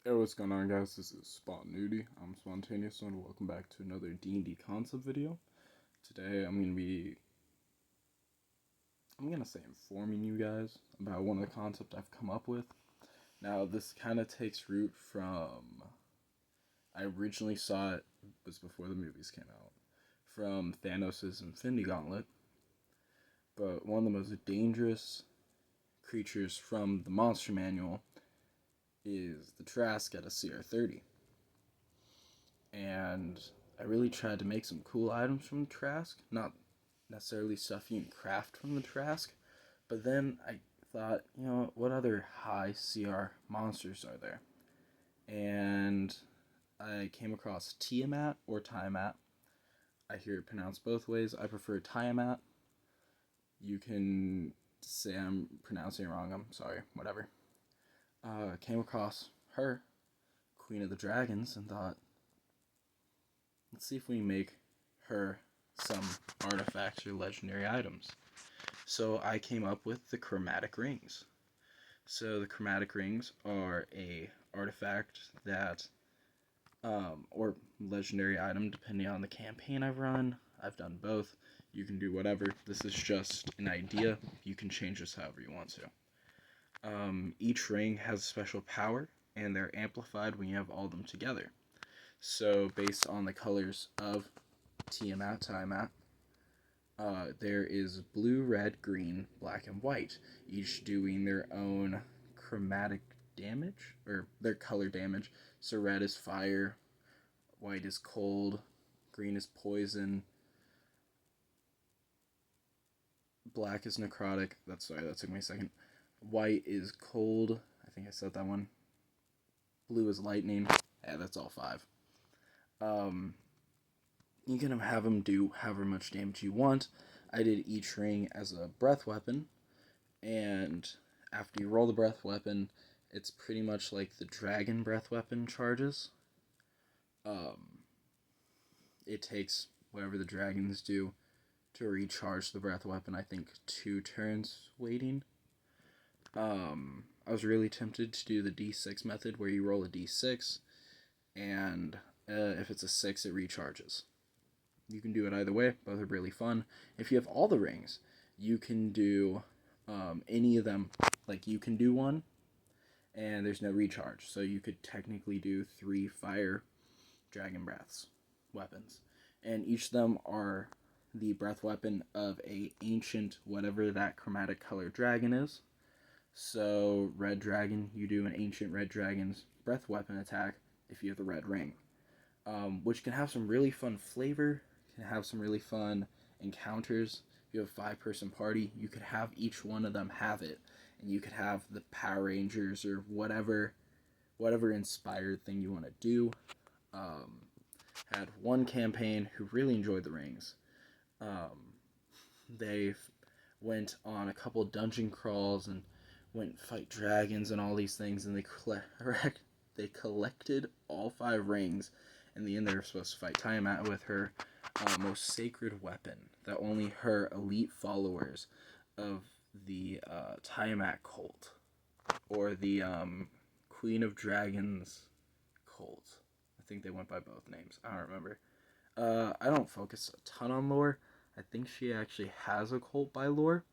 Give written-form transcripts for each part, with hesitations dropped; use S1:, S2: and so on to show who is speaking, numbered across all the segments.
S1: Hey, what's going on, guys? This is Spontaneity. I'm Spontaneous, and welcome back to another D&D concept video. Today, I'm gonna say informing you guys about one of the concepts I've come up with. Now, this kind of takes root from, I originally saw it was before the movies came out, from Thanos' Infinity Gauntlet. But one of the most dangerous creatures from the Monster Manual is the Trask at a CR30. And I really tried to make some cool items from the Trask, not necessarily stuff you can craft from the Trask, but then I thought, what other high CR monsters are there? And I came across Tiamat or Tiamat. I hear it pronounced both ways. I prefer Tiamat. You can say I'm pronouncing it wrong. I'm sorry. Whatever. Came across her, Queen of the Dragons, and thought, let's see if we make her some artifacts or legendary items. So I came up with the Chromatic Rings. So the Chromatic Rings are a artifact that, or legendary item, depending on the campaign I've run. I've done both. You can do whatever. This is just an idea. You can change this however you want to. Each ring has a special power, and they're amplified when you have all of them together. So based on the colors of Tiamat, there is blue, red, green, black, and white, each doing their own chromatic damage, or their color damage. So red is fire, white is cold, green is poison, black is necrotic. That took me a second. White is cold. I think I said that one. Blue is lightning. Yeah, that's all 5. You can have them do however much damage you want. I did each ring as a breath weapon, and after you roll the breath weapon, it's pretty much like the dragon breath weapon charges. It takes whatever the dragons do to recharge the breath weapon. I think 2 turns waiting. I was really tempted to do the D6 method, where you roll a D6, and if it's a 6, it recharges. You can do it either way. Both are really fun. If you have all the rings, you can do any of them. Like, you can do one, and there's no recharge. So you could technically do 3 fire dragon breaths weapons. And each of them are the breath weapon of a ancient, whatever that chromatic color dragon is. So red dragon, you do an ancient red dragon's breath weapon attack if you have the red ring. Which can have some really fun flavor, can have some really fun encounters. If you have a 5-person party, you could have each one of them have it, and you could have the Power Rangers or whatever inspired thing you want to do. Had one campaign who really enjoyed the rings. They went on a couple dungeon crawls and went and fight dragons and all these things, and they collected all 5 rings. In the end, they were supposed to fight Tiamat with her most sacred weapon that only her elite followers of the Tiamat cult, or the Queen of Dragons cult. I think they went by both names. I don't remember. I don't focus a ton on lore. I think she actually has a cult by lore.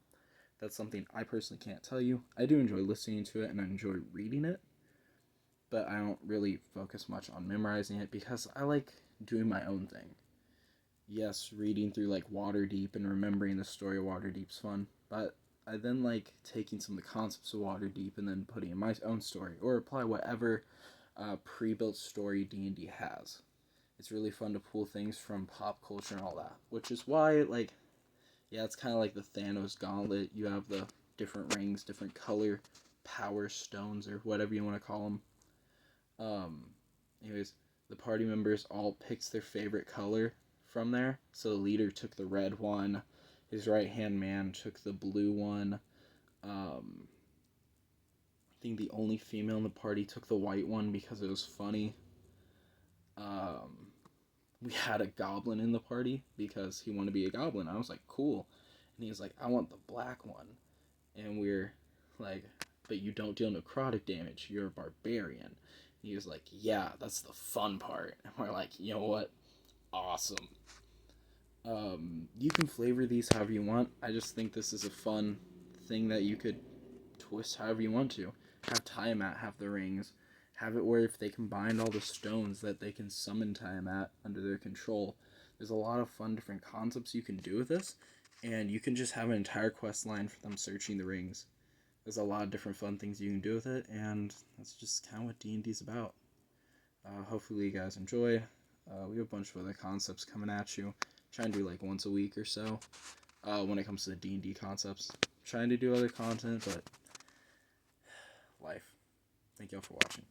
S1: That's something I personally can't tell you. I do enjoy listening to it, and I enjoy reading it, but I don't really focus much on memorizing it because I like doing my own thing. Yes, reading through like Waterdeep and remembering the story of Waterdeep's fun, but I then like taking some of the concepts of Waterdeep and then putting in my own story, or apply whatever pre-built story D&D has. It's really fun to pull things from pop culture and all that, which is why, like, yeah, it's kind of like the Thanos gauntlet. You have the different rings, different color, power stones, or whatever you want to call them. Anyways, the party members all picked their favorite color from there. So the leader took the red one. His right-hand man took the blue one. I think the only female in the party took the white one because it was funny. We had a goblin in the party because he wanted to be a goblin. I was like, cool. And he was like, I want the black one. And we're like, but you don't deal necrotic damage. You're a barbarian. He was like, yeah, that's the fun part. And we're like, you know what? Awesome. You can flavor these however you want. I just think this is a fun thing that you could twist however you want to. Have Tiamat have the rings. Have it where if they combine all the stones that they can summon Tiamat under their control. There's a lot of fun different concepts you can do with this, and you can just have an entire quest line for them searching the rings. There's a lot of different fun things you can do with it, and that's just kind of what D&D's about. Hopefully you guys enjoy. We have a bunch of other concepts coming at you. Trying to do like once a week or so when it comes to the D&D concepts. Trying to do other content, but life. Thank y'all for watching.